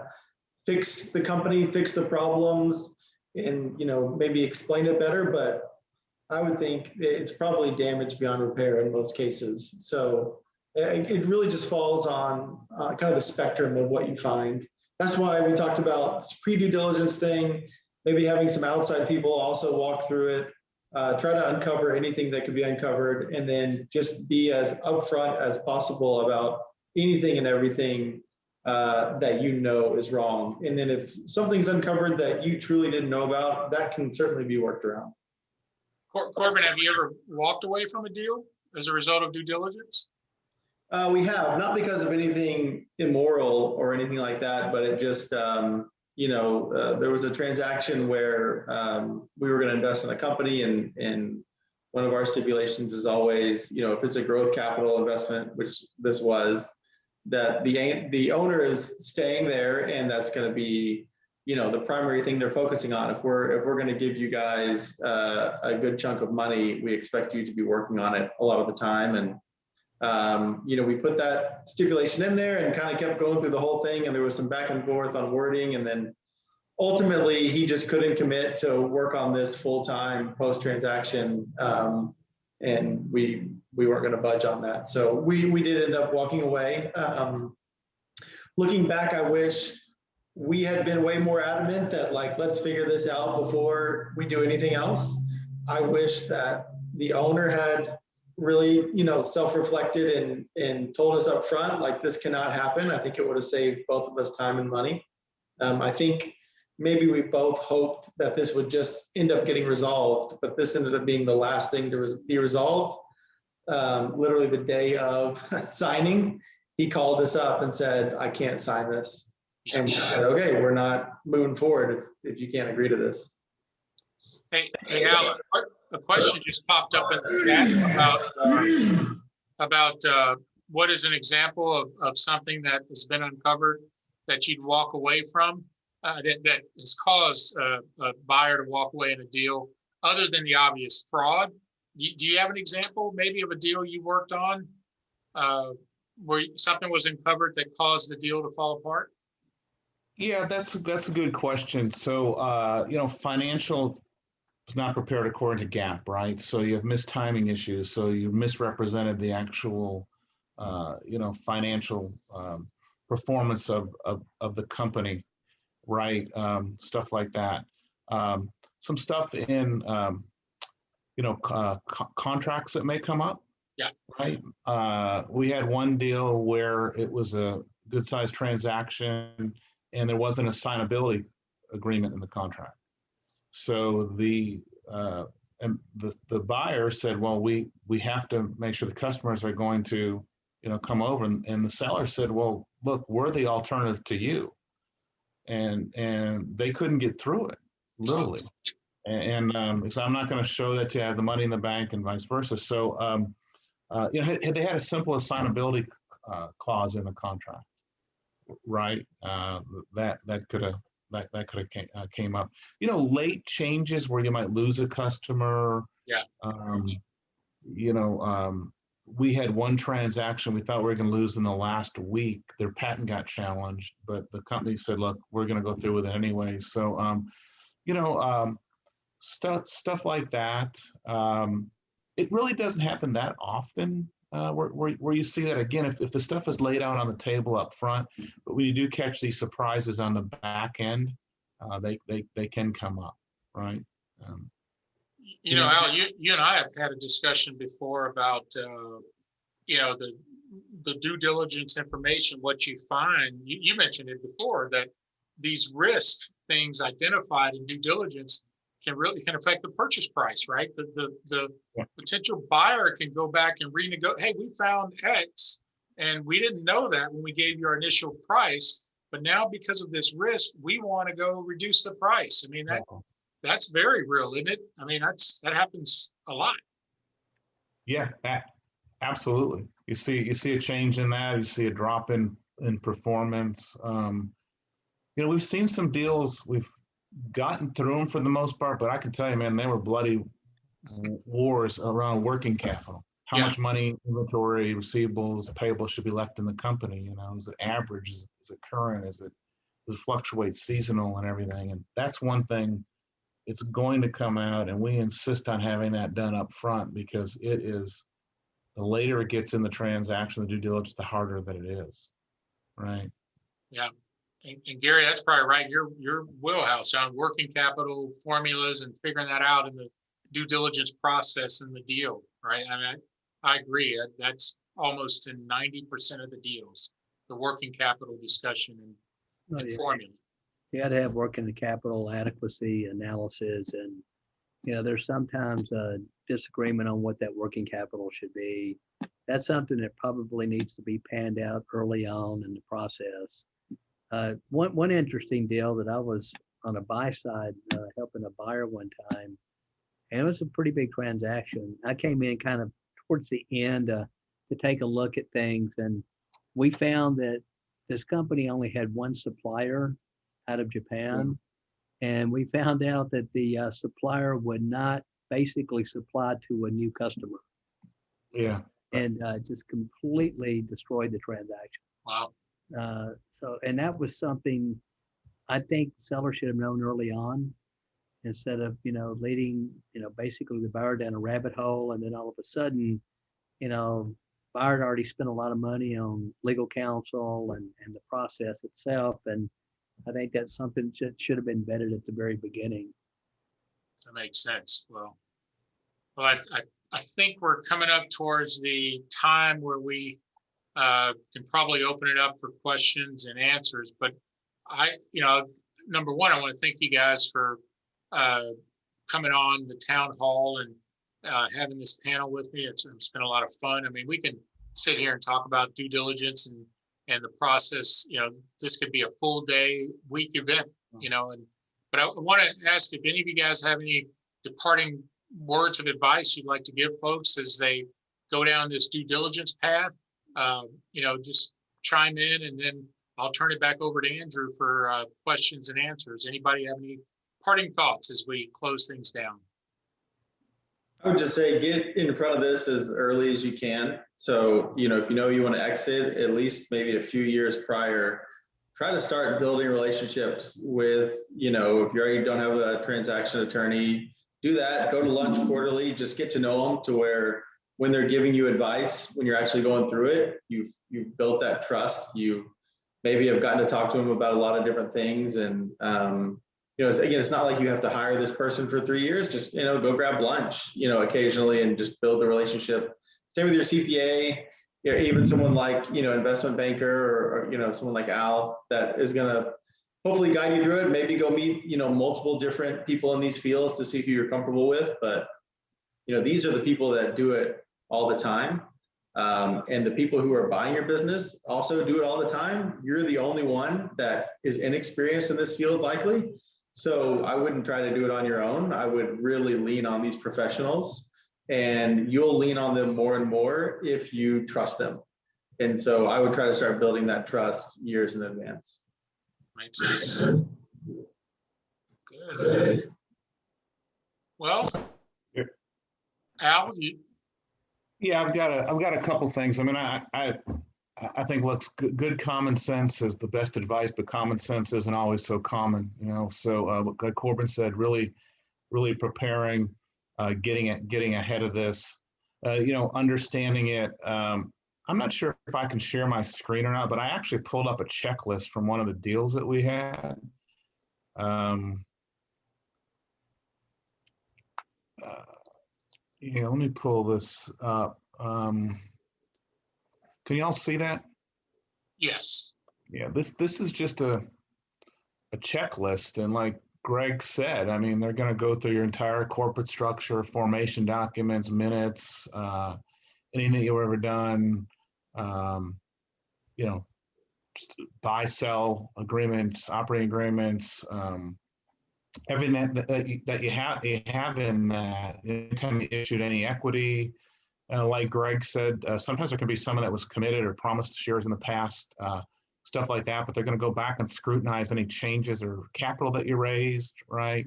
fix the company, fix the problems, and maybe explain it better. But I would think it's probably damage beyond repair in most cases. So it really just falls on kind of the spectrum of what you find. That's why we talked about this pre-due diligence thing, maybe having some outside people also walk through it, try to uncover anything that could be uncovered, and then just be as upfront as possible about anything and everything that is wrong. And then if something's uncovered that you truly didn't know about, that can certainly be worked around. Corbin, have you ever walked away from a deal as a result of due diligence? We have, not because of anything immoral or anything like that, but it just, there was a transaction where we were going to invest in a company, and one of our stipulations is always, if it's a growth capital investment, which this was, that the owner is staying there, and that's going to be, the primary thing they're focusing on. If we're going to give you guys a good chunk of money, we expect you to be working on it a lot of the time. And we put that stipulation in there and kind of kept going through the whole thing, and there was some back and forth on wording, and then ultimately he just couldn't commit to work on this full-time post-transaction, and we weren't going to budge on that. So we did end up walking away. Looking back, I wish we had been way more adamant that, like, let's figure this out before we do anything else. I wish that the owner had really, self-reflected and told us up front, like, this cannot happen. I think it would have saved both of us time and money. I think maybe we both hoped that this would just end up getting resolved, but this ended up being the last thing to be resolved. literally the day of signing, he called us up and said, I can't sign this. And we said, okay, we're not moving forward if you can't agree to this. Hey, Alan, a question just popped up in the chat about what is an example of something that has been uncovered that you'd walk away from, that has caused a buyer to walk away in a deal other than the obvious fraud. Do you have an example maybe of a deal you worked on where something was uncovered that caused the deal to fall apart? Yeah, that's a good question. So, financial is not prepared according to GAAP, right? So you have mistiming issues. So you misrepresented the actual, financial performance of the company, right? Stuff like that. Some stuff in, contracts that may come up. Yeah. Right. We had one deal where it was a good sized transaction and there wasn't a signability agreement in the contract. So the buyer said, well, we have to make sure the customers are going to, come over. And the seller said, well, look, we're the alternative to you. And they couldn't get through it, literally. And because I'm not going to show that to you, I have the money in the bank and vice versa. So, had they had a simple assignability clause in the contract, right? That could have came up. Late changes where you might lose a customer. Yeah. We had one transaction we thought we were going to lose in the last week. Their patent got challenged, but the company said, "Look, we're going to go through with it anyway." So, stuff like that. It really doesn't happen that often where you see that again. If the stuff is laid out on the table up front, but when you do catch these surprises on the back end, they can come up, right? Al, you and I have had a discussion before about the due diligence information. What you find, you mentioned it before, that these risk things identified in due diligence can affect the purchase price, right? The potential buyer can go back and renegotiate. Hey, we found X and we didn't know that when we gave you our initial price, but now because of this risk, we want to go reduce the price. I mean, that's very real, isn't it? I mean, that happens a lot. Yeah, absolutely. You see a change in that. You see a drop in performance. We've seen some deals. We've gotten through them for the most part, but I can tell you, man, they were bloody wars around working capital. How much money, inventory, receivables, payables should be left in the company? Is it average? Is it current? Does it fluctuate seasonal and everything? And that's one thing. It's going to come out, and we insist on having that done up front because it is, the later it gets in the transaction, the due diligence, the harder that it is, right? Yeah. And Gary, that's probably right. Your wheelhouse on working capital formulas and figuring that out in the due diligence process in the deal, right? I mean, I agree. That's almost in 90% of the deals, the working capital discussion and formula. You got to have working capital adequacy analysis, and there's sometimes a disagreement on what that working capital should be. That's something that probably needs to be panned out early on in the process. One interesting deal that I was on a buy side helping a buyer one time, and it was a pretty big transaction. I came in kind of towards the end to take a look at things, and we found that this company only had one supplier out of Japan, and we found out that the supplier would not basically supply to a new customer. Yeah. And just completely destroyed the transaction. Wow. And that was something I think the seller should have known early on, instead of, leading, basically the buyer down a rabbit hole. And then all of a sudden, buyer had already spent a lot of money on legal counsel and the process itself. And I think that's something that should have been vetted at the very beginning. That makes sense. Well, I think we're coming up towards the time where we can probably open it up for questions and answers. But number one, I want to thank you guys for coming on the town hall and having this panel with me. It's been a lot of fun. I mean, we can sit here and talk about due diligence and the process. You know, this could be a full day, week event, you know, but I want to ask if any of you guys have any departing words of advice you'd like to give folks as they go down this due diligence path. You know, just chime in, and then I'll turn it back over to Andrew for questions and answers. Anybody have any parting thoughts as we close things down? I would just say get in front of this as early as you can. So, you know, if you know you want to exit, at least maybe a few years prior, try to start building relationships with, you know, if you already don't have a transaction attorney, do that. Go to lunch quarterly, just get to know them to where when they're giving you advice, when you're actually going through it, you've built that trust. You maybe have gotten to talk to them about a lot of different things. And, you know, again, it's not like you have to hire this person for 3 years. Just, you know, go grab lunch, you know, occasionally and just build the relationship. Same with your CPA, you know, even someone like, you know, investment banker or, you know, someone like Al that is going to hopefully guide you through it. Maybe go meet, you know, multiple different people in these fields to see who you're comfortable with. But, you know, these are the people that do it all the time. And the people who are buying your business also do it all the time. You're the only one that is inexperienced in this field, likely. So I wouldn't try to do it on your own. I would really lean on these professionals, and you'll lean on them more and more if you trust them. And so I would try to start building that trust years in advance. Makes sense. Good. Well, Al, Yeah, I've got a couple things. I mean, I think good common sense is the best advice, but common sense isn't always so common, you know. So like Corbin said, really preparing, getting ahead of this, you know, understanding it. I'm not sure if I can share my screen or not, but I actually pulled up a checklist from one of the deals that we had. Yeah, let me pull this up. Can you all see that? yes. Yeah, this is just a checklist, and like Greg said, I mean, they're going to go through your entire corporate structure, formation documents, minutes, anything that you've ever done, you know, buy, sell agreements, operating agreements, everything that you have in that. Anytime you issued any equity, like Greg said, sometimes there can be someone that was committed or promised shares in the past, stuff like that, but they're going to go back and scrutinize any changes or capital that you raised, right?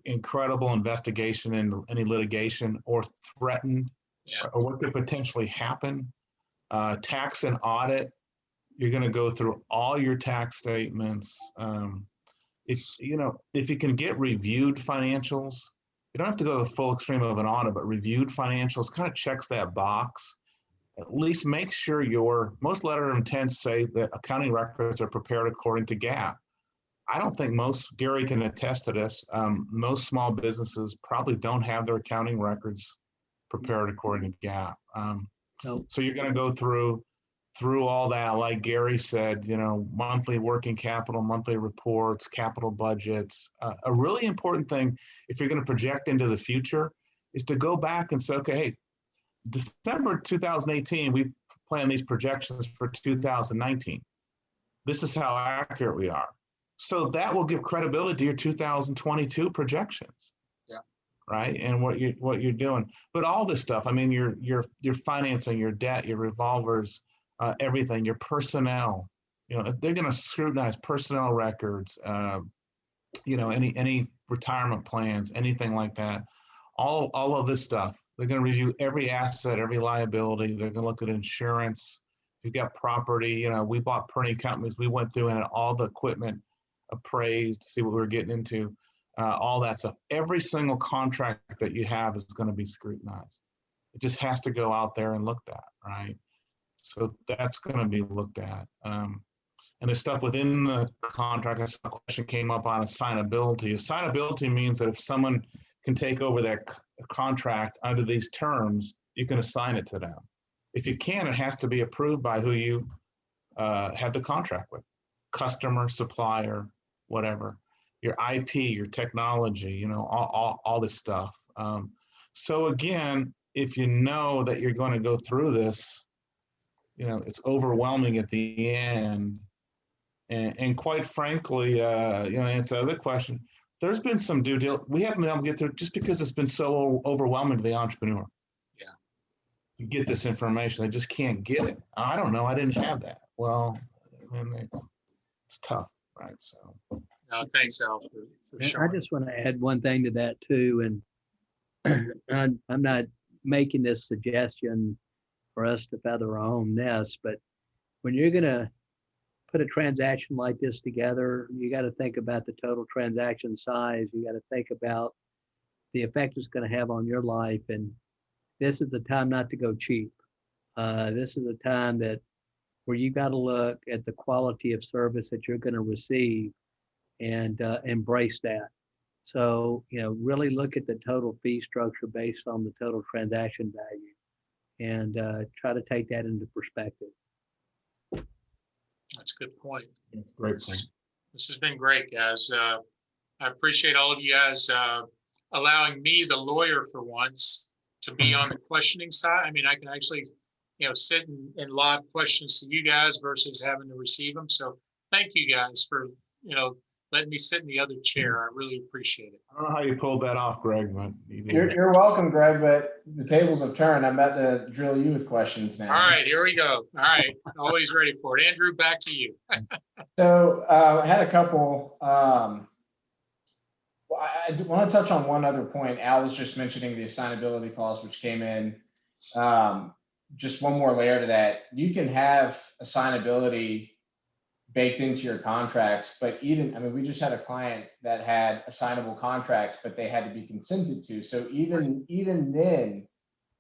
Incredible investigation into any litigation or threatened, or what could potentially happen. Tax and audit, you're going to go through all your tax statements. If you can get reviewed financials, you don't have to go to the full extreme of an audit, but reviewed financials kind of checks that box. At least make sure most letter of intents say that accounting records are prepared according to GAAP. I don't think Gary can attest to this, most small businesses probably don't have their accounting records prepared according to GAAP. Nope. So you're going to go through all that, like Gary said, you know, monthly working capital, monthly reports, capital budgets. A really important thing, if you're going to project into the future, is to go back and say, okay, hey, December 2018, we planned these projections for 2019. This is how accurate we are. So that will give credibility to your 2022 projections. Yeah. Right. And what you're doing. But all this stuff, I mean, your financing, your debt, your revolvers, everything, your personnel, you know, they're going to scrutinize personnel records, you know, any retirement plans, anything like that. All of this stuff. They're going to review every asset, every liability. They're going to look at insurance. You've got property. You know, we bought printing companies. We went through and had all the equipment appraised to see what we were getting into, all that stuff. Every single contract that you have is going to be scrutinized. It just has to go out there and looked at, right? So that's going to be looked at. And there's stuff within the contract. A question came up on assignability. Assignability means that if someone can take over that contract under these terms, you can assign it to them. If you can, it has to be approved by who you have the contract with, customer, supplier, whatever. Your IP, your technology, you know, all this stuff. So again, if you know that you're going to go through this, it's overwhelming at the end. And quite frankly, answer the other question, there's been some due diligence we haven't been able to get through just because it's been so overwhelming to the entrepreneur. Yeah. To get this information, they just can't get it. I don't know. I didn't have that. Well, it's tough, right? So. No, thanks, Al, for I sharing. just want to add one thing to that too, and I'm not making this suggestion for us to feather our own nest, but when you're going to put a transaction like this together, you got to think about the total transaction size. You got to think about the effect it's going to have on your life. And this is the time not to go cheap. This is a time where you got to look at the quality of service that you're going to receive and embrace that. So, really look at the total fee structure based on the total transaction value and try to take that into perspective. That's a good point. That's a great point. This has been great, guys. I appreciate all of you guys allowing me, the lawyer for once, to be on the questioning side. I mean, I can actually, sit and lob questions to you guys versus having to receive them. So thank you guys for, letting me sit in the other chair. I really appreciate it. I don't know how you pulled that off, Greg, but You're welcome, Greg, but the tables have turned. I'm about to drill you with questions now. All right, here we go. All right, always ready for it. Andrew, back to you. So I had a couple. I want to touch on one other point. Al was just mentioning the assignability clause, which came in. Just one more layer to that. You can have assignability baked into your contracts, but we just had a client that had assignable contracts, but they had to be consented to. So even then,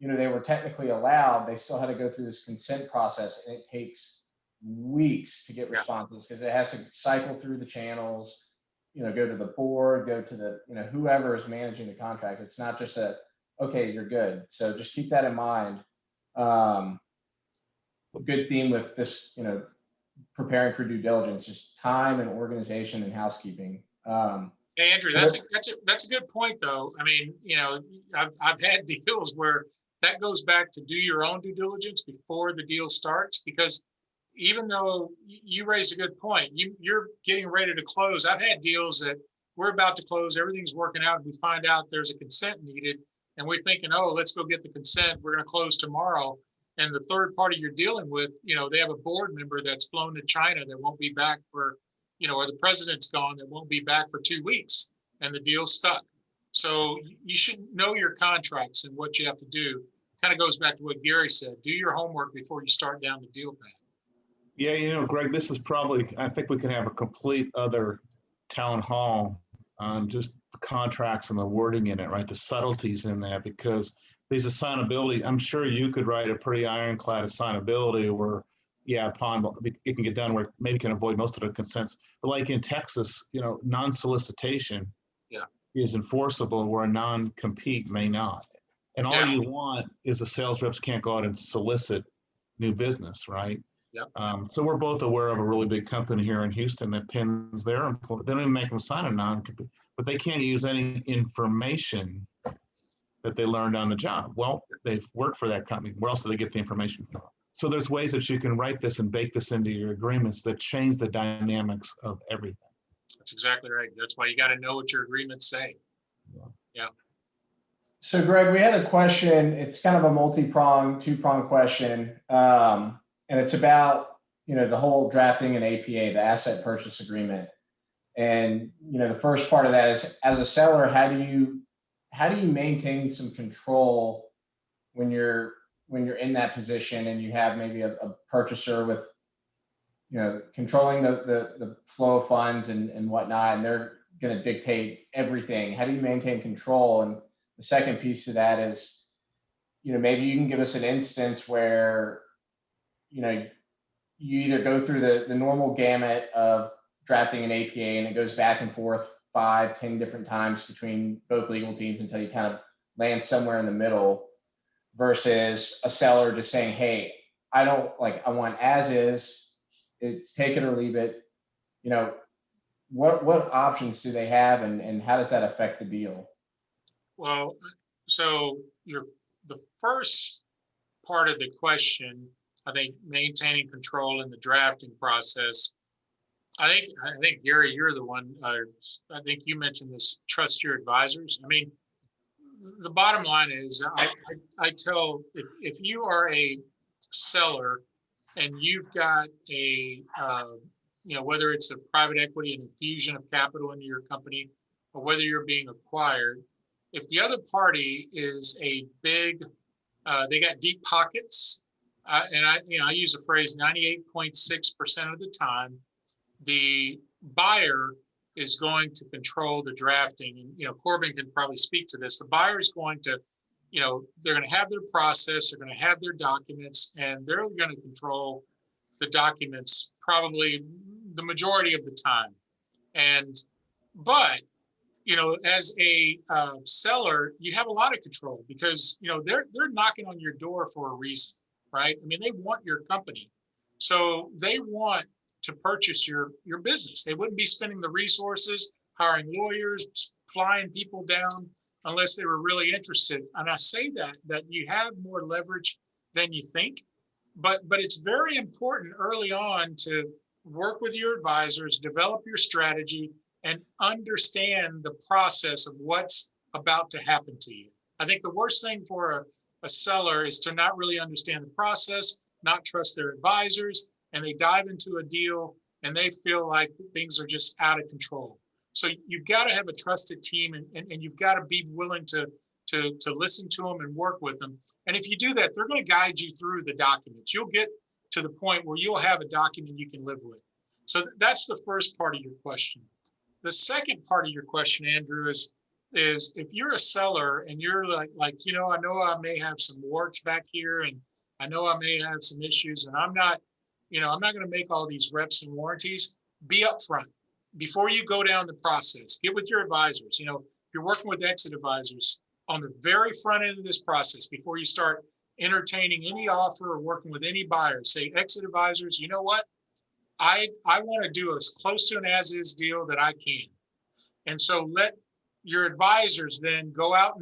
they were technically allowed, they still had to go through this consent process, and it takes weeks to get responses because it has to cycle through the channels, go to the board, go to the, whoever is managing the contract. It's not just okay, you're good. So just keep that in mind. Good theme with this, preparing for due diligence, just time and organization and housekeeping. Hey, Andrew, that's a good point, though. I mean, I've had deals where that goes back to do your own due diligence before the deal starts, because even though you raised a good point, you're getting ready to close. I've had deals that we're about to close, everything's working out, and we find out there's a consent needed, and we're thinking, oh, let's go get the consent. We're going to close tomorrow. And the third party you're dealing with, they have a board member that's flown to China that won't be back for, or the president's gone that won't be back for 2 weeks, and the deal's stuck. So you should know your contracts and what you have to do. Kind of goes back to what Gary said. Do your homework before you start down the deal path. Yeah, Greg, this is probably, I think we can have a complete other town hall on just the contracts and the wording in it, right? The subtleties in that, because these assignability, I'm sure you could write a pretty ironclad assignability where, upon it can get done where maybe can avoid most of the consents. But like in Texas, non-solicitation is enforceable where a non-compete may not. And all you want is the sales reps can't go out and solicit new business, right? So we're both aware of a really big company here in Houston that pins their employees. They don't even make them sign a non-compete, but they can't use any information that they learned on the job. Well, they've worked for that company. Where else do they get the information from? So there's ways that you can write this and bake this into your agreements that change the dynamics of everything. That's exactly right. That's why you got to know what your agreements say. Yeah. So Greg, we had a question. It's kind of a two-pronged question. And it's about, the whole drafting an APA, the asset purchase agreement. And, the first part of that is, as a seller, how do you maintain some control when you're in that position and you have maybe a purchaser with, controlling the flow of funds and whatnot, and they're going to dictate everything? How do you maintain control? And the second piece of that is, maybe you can give us an instance where, you either go through the normal gamut of drafting an APA and it goes back and forth 5-10 different times between both legal teams until you kind of land somewhere in the middle, versus a seller just saying, hey, I want as is, it's take it or leave it. What options do they have, and how does that affect the deal? Well, so the first part of the question, I think maintaining control in the drafting process. I think Gary, you're the one. I think you mentioned this. Trust your advisors. I mean, the bottom line is, I tell if you are a seller and you've got a whether it's a private equity, an infusion of capital into your company, or whether you're being acquired, if the other party is a big, they got deep pockets, and I use the phrase 98.6% of the time, the buyer is going to control the drafting. And Corbin can probably speak to this. The buyer is going to, they're going to have their process, they're going to have their documents, and they're going to control the documents probably the majority of the time. But as a seller, you have a lot of control because they're knocking on your door for a reason, right? I mean, they want your company, so they want to purchase your business. They wouldn't be spending the resources hiring lawyers, flying people down unless they were really interested. And I say that you have more leverage than you think, but it's very important early on to work with your advisors, develop your strategy, and understand the process of what's about to happen to you. I think the worst thing for a seller is to not really understand the process, not trust their advisors, and they dive into a deal and they feel like things are just out of control. So you've got to have a trusted team, and you've got to be willing to listen to them and work with them. And if you do that, they're going to guide you through the documents. You'll get to the point where you'll have a document you can live with. So that's the first part of your question. The second part of your question, Andrew, is if you're a seller and you're like, I know I may have some warts back here, and I know I may have some issues, and I'm not going to make all these reps and warranties. Be upfront before you go down the process. Get with your advisors. If you're working with exit advisors, on the very front end of this process, before you start entertaining any offer or working with any buyers, say, exit advisors, you know what? I want to do as close to an as-is deal that I can. And so let your advisors then go out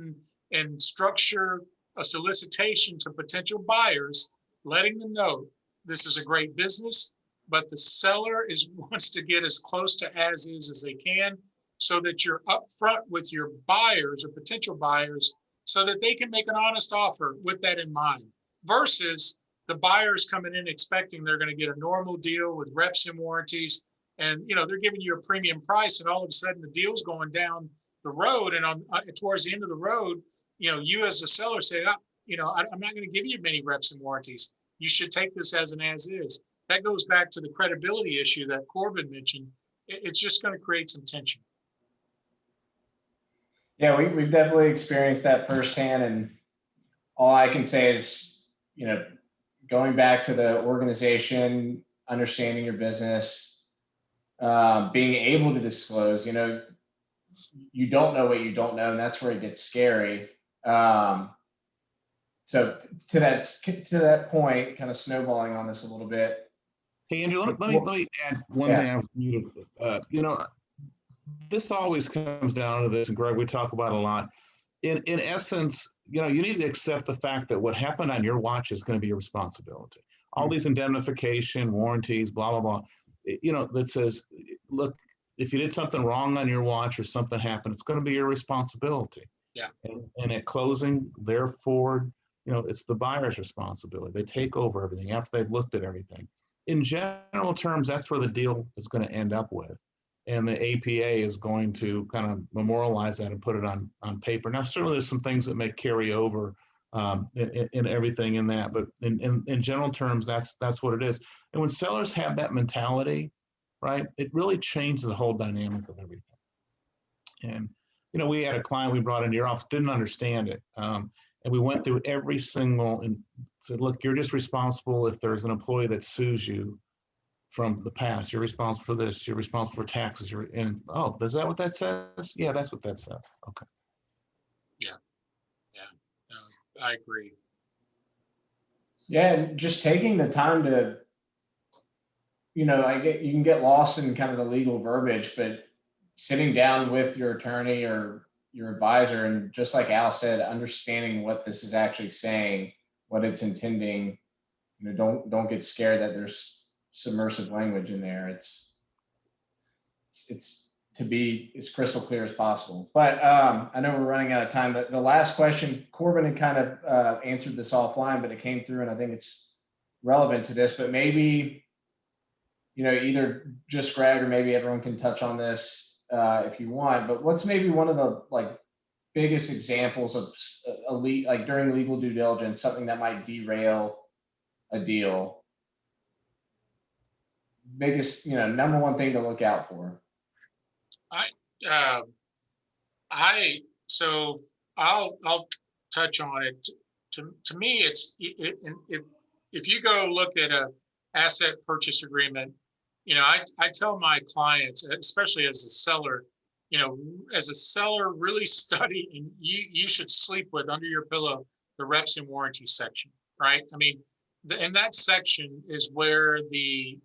and structure a solicitation to potential buyers, letting them know this is a great business, but the seller wants to get as close to as is as they can, so that you're upfront with your buyers or potential buyers so that they can make an honest offer with that in mind, versus the buyers coming in expecting they're going to get a normal deal with reps and warranties, and they're giving you a premium price, and all of a sudden the deal's going down the road, and towards the end of the road, you as a seller say, I'm not going to give you many reps and warranties. You should take this as an as is. That goes back to the credibility issue that Corbin mentioned. It's just going to create some tension. Yeah, we've definitely experienced that firsthand, and all I can say is, going back to the organization, understanding your business, being able to disclose, you don't know what you don't know, and that's where it gets scary. So to that point, kind of snowballing on this a little bit. Hey, Andrew, let me add one thing. This always comes down to this, and Greg, we talk about a lot. In essence, you need to accept the fact that what happened on your watch is going to be your responsibility. All these indemnification, warranties, blah, blah, blah, that says, look, if you did something wrong on your watch or something happened, it's going to be your responsibility. Yeah. And at closing, therefore, it's the buyer's responsibility. They take over everything after they've looked at everything. In general terms, that's where the deal is going to end up with. And the APA is going to kind of memorialize that and put it on paper. Now, certainly there's some things that may carry over in everything in that, but in general terms, that's what it is. And when sellers have that mentality, right, it really changes the whole dynamic of everything. And, we had a client we brought into your office, didn't understand it. And we went through every single and said, look, you're just responsible if there's an employee that sues you from the past. You're responsible for this. You're responsible for taxes. Is that what that says? Yeah, that's what that says. Okay. Yeah. I agree. Yeah, and just taking the time to, you can get lost in kind of the legal verbiage, but sitting down with your attorney or your advisor, and just like Al said, understanding what this is actually saying, what it's intending. Don't get scared that there's submersive language in there. It's to be as crystal clear as possible. But I know we're running out of time. But the last question, Corbin had kind of answered this offline, but it came through, and I think it's relevant to this. But maybe, either just Greg or maybe everyone can touch on this if you want. But what's maybe one of the biggest examples of during legal due diligence, something that might derail a deal? Biggest, number one thing to look out for. So I'll touch on it. To me, if you go look at a asset purchase agreement, I tell my clients, especially as a seller, really study, and you should sleep with under your pillow the reps and warranty section, right? I mean, in that section is where the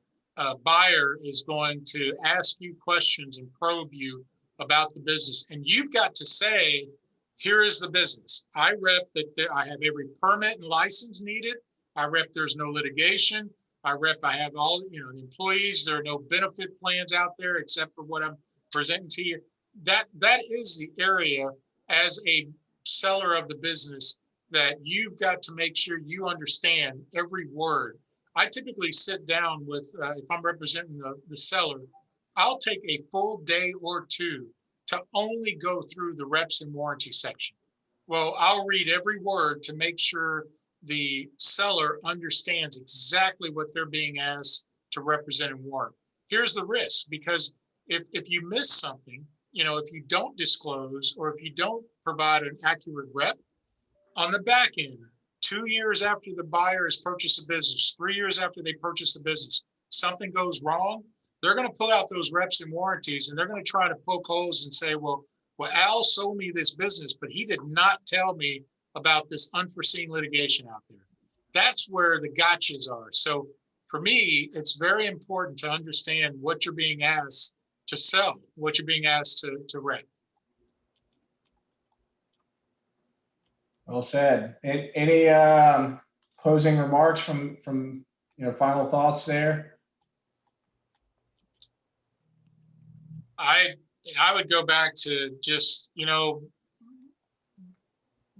buyer is going to ask you questions and probe you about the business. And you've got to say, here is the business. I rep that I have every permit and license needed. I rep there's no litigation. I have all, the employees. There are no benefit plans out there except for what I'm presenting to you. That is the area as a seller of the business that you've got to make sure you understand every word. I typically sit down with, if I'm representing the seller, I'll take a full day or two to only go through the reps and warranty section. Well, I'll read every word to make sure the seller understands exactly what they're being asked to represent and warrant. Here's the risk, because if you miss something, if you don't disclose or if you don't provide an accurate rep on the back end, 2 years after the buyer has purchased a business, 3 years after they purchase the business, something goes wrong, they're going to pull out those reps and warranties, and they're going to try to poke holes and say, well, Al sold me this business, but he did not tell me about this unforeseen litigation out there. That's where the gotchas are. So for me, it's very important to understand what you're being asked to sell, what you're being asked to rep. Well said. Any closing remarks from final thoughts there? I would go back to just,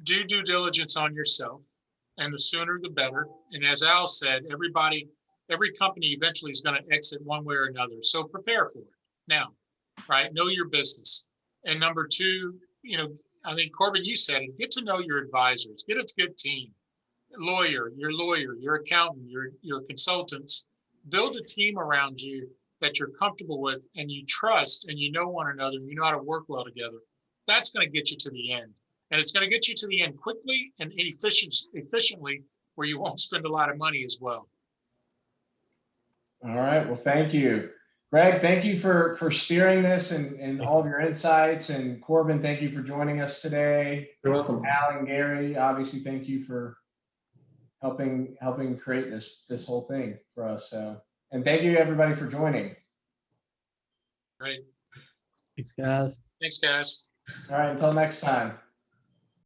do due diligence on yourself, and the sooner the better. And as Al said, every company eventually is going to exit one way or another. So prepare for it now, right? Know your business. And number two, I think Corbin, you said it, get to know your advisors, get a good team, lawyer, your accountant, your consultants, build a team around you that you're comfortable with and you trust and you know one another and you know how to work well together. That's going to get you to the end. And it's going to get you to the end quickly and efficiently, where you won't spend a lot of money as well. All right. Well, thank you. Greg, thank you for steering this and all of your insights. And Corbin, thank you for joining us today. You're welcome. Al and Gary, obviously, thank you for helping create this whole thing for us. So, and thank you everybody for joining. Right. Thanks, guys. Thanks, guys. All right. Until next time.